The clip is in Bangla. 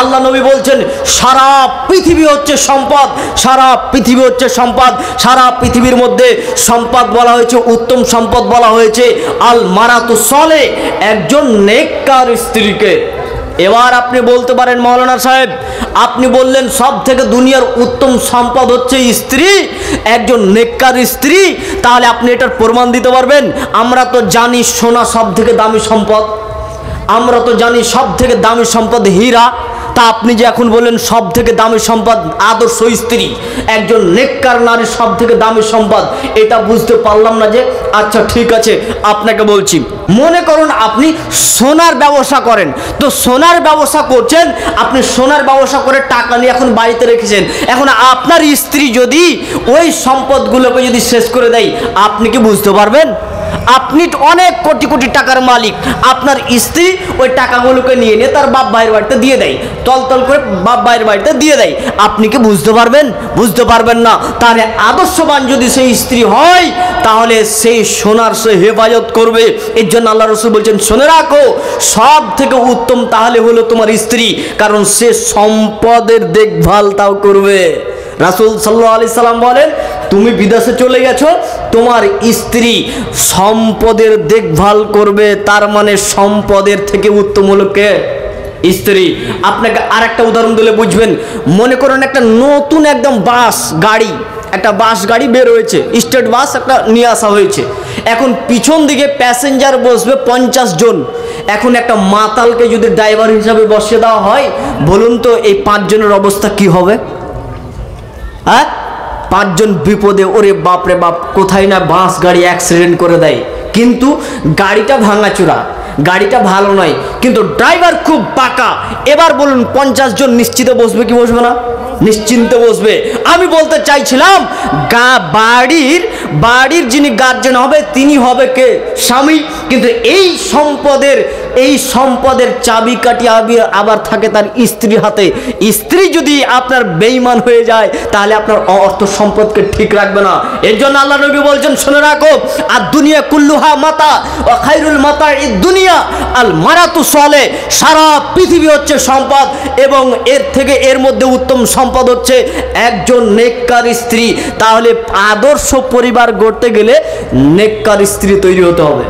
আল্লাহ নবী বলছেন সারা পৃথিবী হচ্ছে সম্পদ, সারা পৃথিবী হচ্ছে সম্পদ। সারা পৃথিবীর মধ্যে সম্পদ বলা হয়েছে, উত্তম সম্পদ বলা হয়েছে আল মারাতু সলে, একজন নেককার স্ত্রীকে। এবার আপনি বলতে পারেন মাওলানা সাহেব, আপনি বললেন সব থেকে দুনিয়ার উত্তম সম্পদ হচ্ছে স্ত্রী, একজন নেককার স্ত্রী, তাহলে আপনি এটার প্রমাণ দিতে পারবেন? আমরা তো জানি সোনা সব থেকে দামি সম্পদ, আমরা তো জানি সব থেকে দামি সম্পদ হীরা। তা আপনি যে এখন বললেন সব থেকে দামি সম্পদ আদর্শ স্ত্রী, একজন নেককার নারী সব থেকে দামি সম্পদ, এটা বুঝতে পারলাম না যে। আচ্ছা ঠিক আছে, আপনাকে বলছি, মনে করুন আপনি সোনার ব্যবসা করেন, তো সোনার ব্যবসা করছেন, আপনি সোনার ব্যবসা করে টাকা নিয়ে এখন বাড়িতে রেখেছেন। এখন আপনার স্ত্রী যদি ওই সম্পদগুলোকে যদি শেষ করে দেয়, আপনি কি বুঝতে পারবেন? আপনি অনেক কোটি কোটি টাকার মালিক, আপনার স্ত্রী ওই টাকাগুলোকে নিয়ে নিয়ে তার বাপ ভাইয়ের বাড়িতে দিয়ে দেয়, তল করে বাপ ভাইয়ের বাড়িতে দিয়ে দেয়, আপনি কি বুঝতে পারবেন? বুঝতে পারবেন না। তাহলে আদর্শবান যদি সেই স্ত্রী হয়, তাহলে সেই সোনার সে হেফাজত করবে। এর জন্য আল্লাহ রসুল বলছেন, শুনে রাখো সব থেকে উত্তম তাহলে হলো তোমার স্ত্রী, কারণ সে সম্পদের দেখভাল তাও করবে। রাসূল সাল্লাল্লাহু আলাইহি সাল্লাম বলেন, তুমি বিদেশে চলে গেছো, তোমার স্ত্রী সম্পদের দেখভাল করবে, তার মানে সম্পদের থেকে উত্তম হলো কে? স্ত্রী। আপনাকে আরেকটা উদাহরণ দিলে বুঝবেন। মনে করুন একটা নতুন একদম বাস গাড়ি, একটা বাস গাড়ি বের হয়েছে, স্টেট বাস একটা নিয়ে আসা হয়েছে। এখন পিছন দিকে প্যাসেঞ্জার বসবে 50 জন। এখন একটা মাতালকে যদি ড্রাইভার হিসাবে বসিয়ে দেওয়া হয়, বলুন তো এই 5 জনের অবস্থা কি হবে? হ্যাঁ, 5 জন বিপদে, ওরে বাপরে বাপ, কোথায় না বাস গাড়ি অ্যাক্সিডেন্ট করে দেয়, কিন্তু গাড়িটা ভাঙাচোরা, গাড়িটা ভালো নয়, কিন্তু ড্রাইভার খুব পাকা। এবার বলুন 50 জন নিশ্চিতে বসবে কি বসবে না? নিশ্চিন্তে বসবে। আমি বলতে চাইছিলাম, বাড়ির যিনি গার্জেন হবে তিনি হবে কে? স্বামী। কিন্তু এই সম্পদের চাবিকাঠি আবার থাকে তার স্ত্রীর হাতে। স্ত্রী যদি আপনার বেঈমান হয়ে যায়, তাহলে আপনার অর্থ সম্পদকে ঠিক রাখবে না। এর জন্য আল্লাহ নবী বলছেন, শুনে রাখো, আর দুনিয়া কুল্লুহা মাতা ওয়া খায়রুল মাতা ইদ দুনিয়া আল মারাতু সলে, সারা পৃথিবী হচ্ছে সম্পদ, এবং এর মধ্যে উত্তম সম্পদ হচ্ছে একজন নেককার স্ত্রী। তাহলে আদর্শ পরিবার গড়তে গেলে নেককার স্ত্রী তৈরি হতে হবে।